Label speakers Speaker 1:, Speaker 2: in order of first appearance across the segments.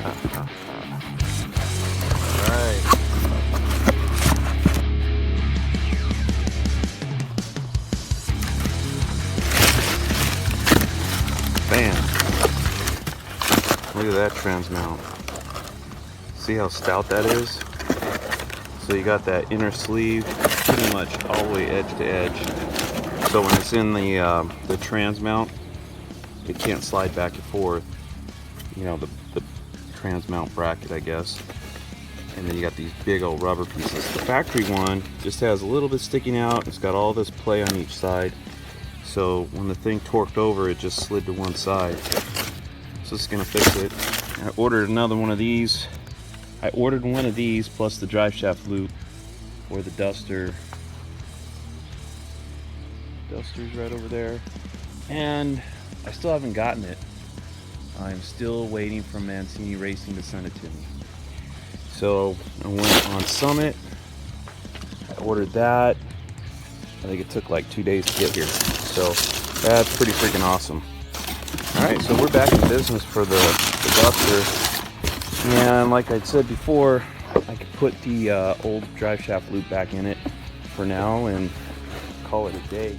Speaker 1: Alright. Bam. Look at that trans mount. See how stout that is? So you got that inner sleeve pretty much all the way edge to edge. So when it's in the trans mount, it can't slide back and forth. You know, the trans mount bracket, I guess. And then you got these big old rubber pieces. The factory one just has a little bit sticking out. It's got all this play on each side. So when the thing torqued over, it just slid to one side. So it's gonna fix it. I ordered another one of these. I ordered one of these plus the drive shaft loop or the duster's right over there. And I still haven't gotten it. I'm still waiting for Mancini Racing to send it to me. So I went on Summit. I ordered that. I think it took like 2 days to get here. So that's pretty freaking awesome. Alright, so we're back in business for the duster. And like I said before, I could put the old drive shaft loop back in it for now and call it a day.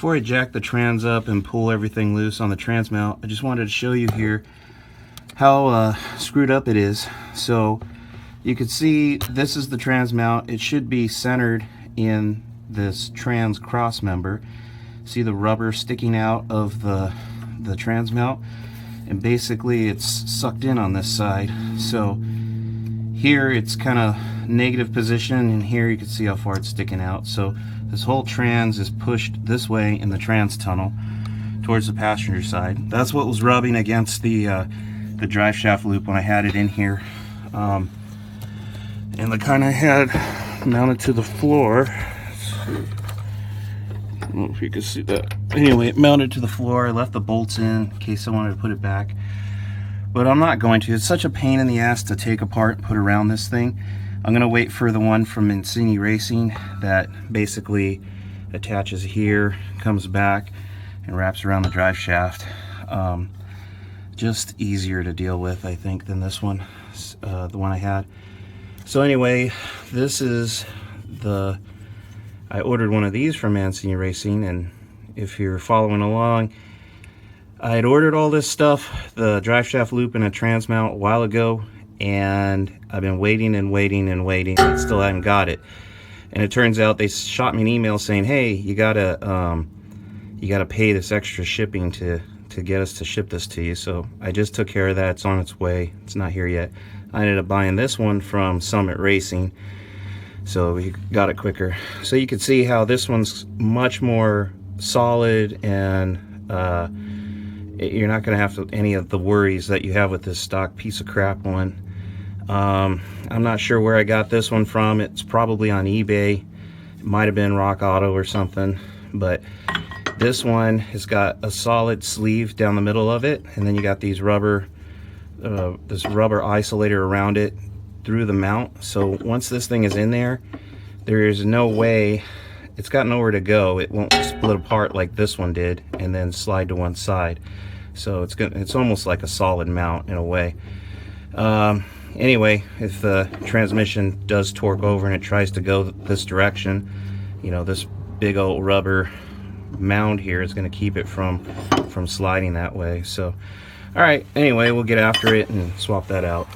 Speaker 1: Before I jack the trans up and pull everything loose on the trans mount, I just wanted to show you here how screwed up it is. So you can see this is the trans mount. It should be centered in this trans cross member. See the rubber sticking out of the trans mount, and basically it's sucked in on this side. So here it's kind of negative position, and here you can see how far it's sticking out. So this whole trans is pushed this way in the trans tunnel towards the passenger side. That's what was rubbing against the drive shaft loop when I had it in here. And the kind I had mounted to the floor. I don't know if you can see that. Anyway, it mounted to the floor. I left the bolts in case I wanted to put it back. But I'm not going to. It's such a pain in the ass to take apart and put around this thing. I'm going to wait for the one from Mancini Racing that basically attaches here, comes back, and wraps around the drive shaft. Just easier to deal with, I think, than this one, the one I had. So anyway, this is I ordered one of these from Mancini Racing, and if you're following along, I had ordered all this stuff, the drive shaft loop and a trans mount, a while ago, and I've been waiting and waiting and waiting and still haven't got it. And it turns out they shot me an email saying, hey, you gotta pay this extra shipping to get us to ship this to you. So I just took care of that. It's on its way. It's not here yet. I ended up buying this one from Summit Racing, so we got it quicker. So you can see how this one's much more solid, and you're not going to have any of the worries that you have with this stock piece of crap one. I'm not sure where I got this one from. It's probably on eBay. It might have been Rock Auto or something, but This one has got a solid sleeve down the middle of it, and then you got these rubber, this rubber isolator around it through the mount. So once this thing is in there, there is no way, it's got nowhere to go. It won't split apart like this one did and then slide to one side. So it's almost like a solid mount in a way. Anyway, if the transmission does torque over and it tries to go this direction, you know, this big old rubber mound here is going to keep it from sliding that way. So all right, anyway, we'll get after it and swap that out.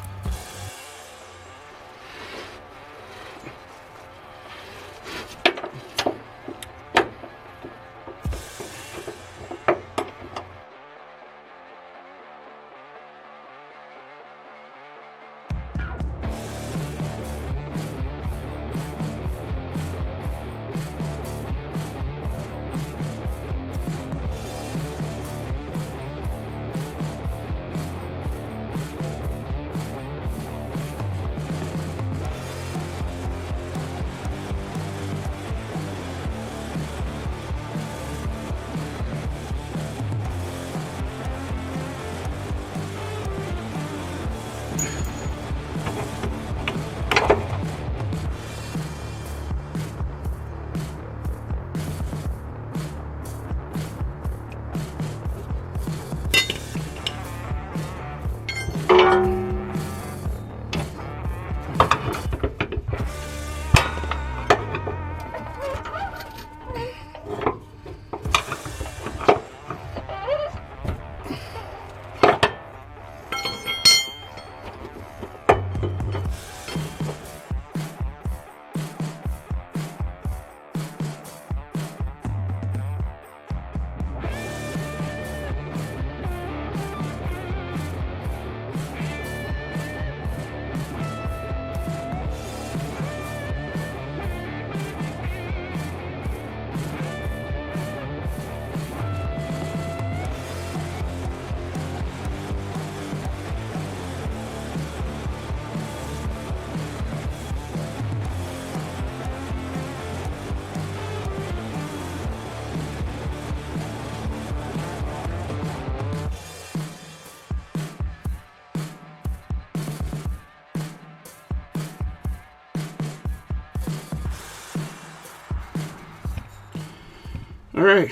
Speaker 1: All right,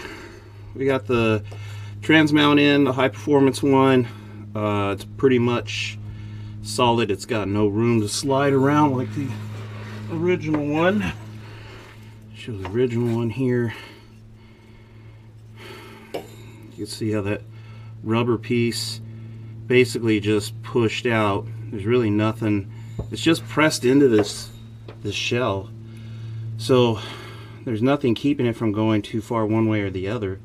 Speaker 1: we got the trans mount in, the high performance one. It's pretty much solid. It's got no room to slide around like the original one. Show the original one here. You can see how that rubber piece basically just pushed out. There's really nothing. It's just pressed into this shell. So there's nothing keeping it from going too far one way or the other.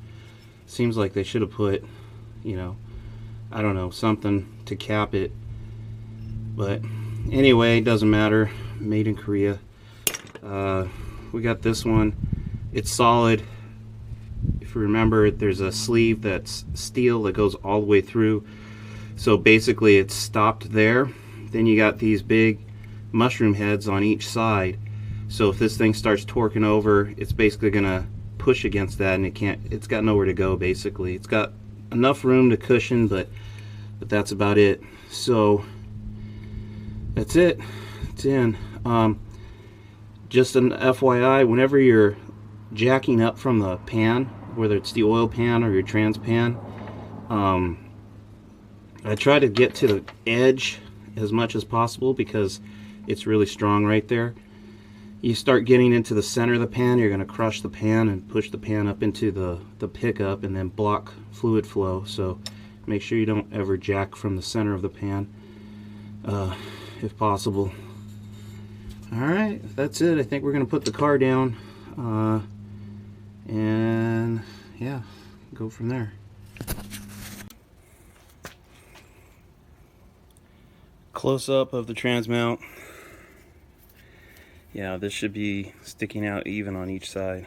Speaker 1: Seems like they should have put, you know, I don't know, something to cap it. But anyway, it doesn't matter. Made in Korea. We got this one. It's solid. If you remember, there's a sleeve that's steel that goes all the way through. So basically it's stopped there. Then you got these big mushroom heads on each side. So if this thing starts torquing over, it's basically gonna push against that, and it's got nowhere to go basically. It's got enough room to cushion, but that's about it. So that's it. It's in. Just an FYI, whenever you're jacking up from the pan, whether it's the oil pan or your trans pan, I try to get to the edge as much as possible because it's really strong right there. You start getting into the center of the pan, you're going to crush the pan and push the pan up into the pickup and then block fluid flow. So make sure you don't ever jack from the center of the pan if possible. Alright, that's it. I think we're going to put the car down and yeah, go from there. Close up of the trans mount. Yeah, this should be sticking out even on each side.